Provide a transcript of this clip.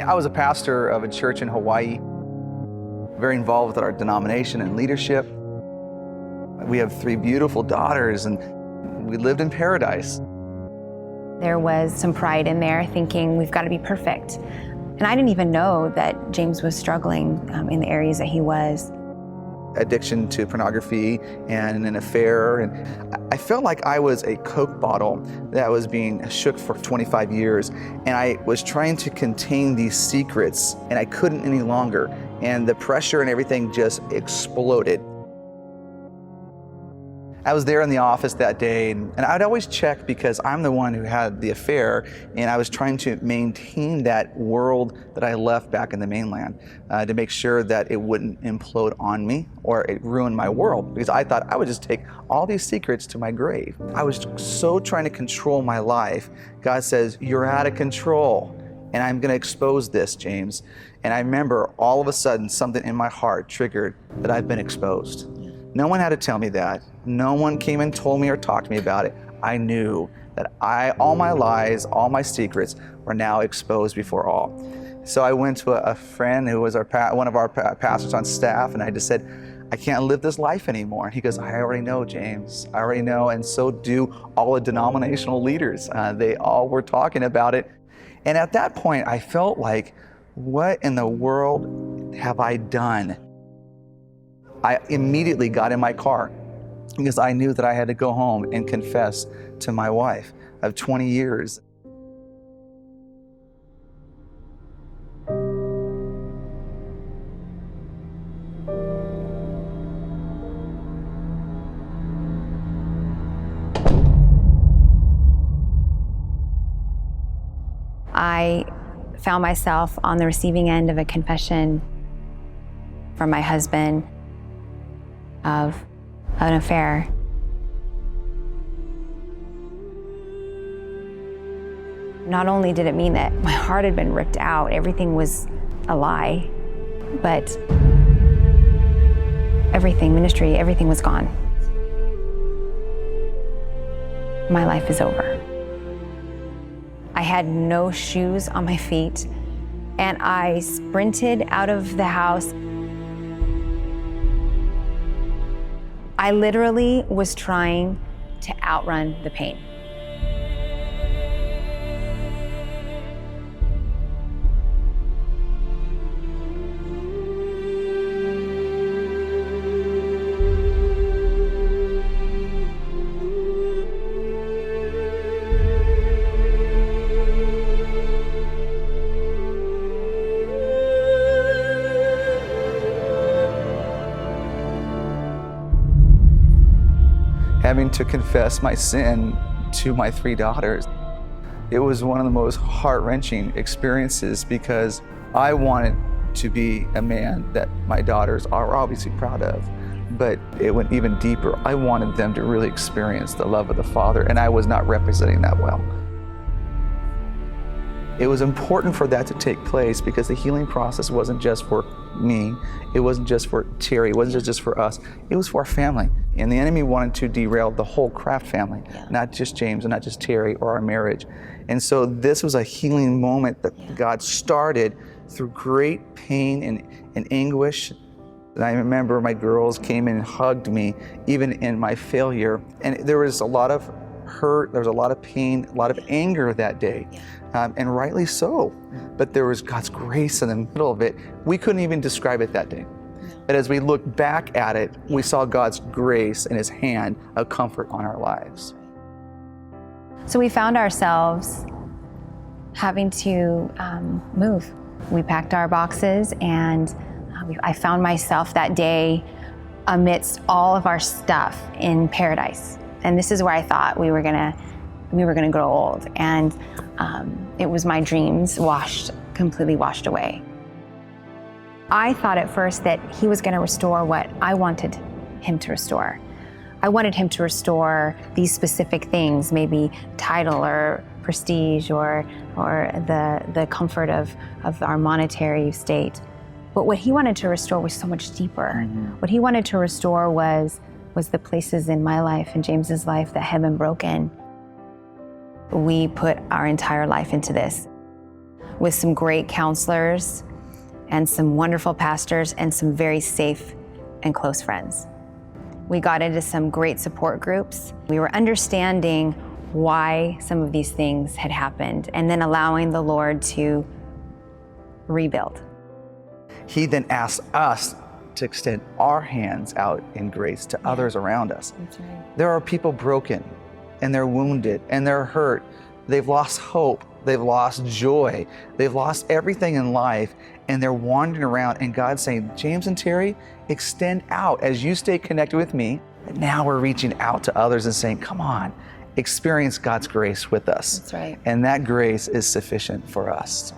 I was a pastor of a church in Hawaii, very involved with our denomination and leadership. We have 3 beautiful daughters, and we lived in paradise. There was some pride in there, thinking we've got to be perfect. And I didn't even know that James was struggling in the areas that he was. Addiction to pornography and an affair. And I felt like I was a Coke bottle that was being shook for 25 years. And I was trying to contain these secrets, and I couldn't any longer. And the pressure and everything just exploded. I was there in the office that day, and I'd always check because I'm the one who had the affair, and I was trying to maintain that world that I left back in the mainland to make sure that it wouldn't implode on me or it ruined my world, because I thought I would just take all these secrets to my grave. I was so trying to control my life. God says, "You're out of control, and I'm gonna expose this, James." And I remember all of a sudden something in my heart triggered that I've been exposed. No one had to tell me that. No one came and told me or talked to me about it. I knew that all my lies, all my secrets were now exposed before all. So I went to a friend who was one of our pastors on staff, and I just said, "I can't live this life anymore." And he goes, "I already know, James. I already know," and so do all the denominational leaders. They all were talking about it. And at that point, I felt like, what in the world have I done? I immediately got in my car because I knew that I had to go home and confess to my wife of 20 years. I found myself on the receiving end of a confession from my husband of an affair. Not only did it mean that my heart had been ripped out, everything was a lie, but everything, ministry, everything was gone. My life is over. I had no shoes on my feet, and I sprinted out of the house. I literally was trying to outrun the pain. Having to confess my sin to my 3 daughters. It was one of the most heart-wrenching experiences because I wanted to be a man that my daughters are obviously proud of, but it went even deeper. I wanted them to really experience the love of the Father, and I was not representing that well. It was important for that to take place because the healing process wasn't just for me, it wasn't just for Teri, it wasn't just for us, it was for our family. And the enemy wanted to derail the whole Kraft family, not just James and not just Teri or our marriage. And so this was a healing moment that God started through great pain and anguish. And I remember my girls came in and hugged me, even in my failure. And there was a lot of hurt, there was a lot of pain, a lot of anger that day. And rightly so. But there was God's grace in the middle of it. We couldn't even describe it that day. But as we look back at it, we saw God's grace and His hand of comfort on our lives. So we found ourselves having to move. We packed our boxes, and I found myself that day amidst all of our stuff in paradise. And this is where I thought we were gonna grow old. And it was my dreams completely washed away. I thought at first that He was gonna restore what I wanted Him to restore. I wanted Him to restore these specific things, maybe title or prestige or the comfort of our monetary state. But what He wanted to restore was so much deeper. Mm-hmm. What He wanted to restore was the places in my life and James's life that had been broken. We put our entire life into this. with some great counselors and some wonderful pastors and some very safe and close friends. We got into some great support groups. We were understanding why some of these things had happened and then allowing the Lord to rebuild. He then asked us to extend our hands out in grace to others around us. That's right. There are people broken and they're wounded and they're hurt. They've lost hope. They've lost joy. They've lost everything in life and they're wandering around, and God's saying, James and Teri, extend out as you stay connected with me. And now we're reaching out to others and saying, come on, experience God's grace with us. That's right. And that grace is sufficient for us.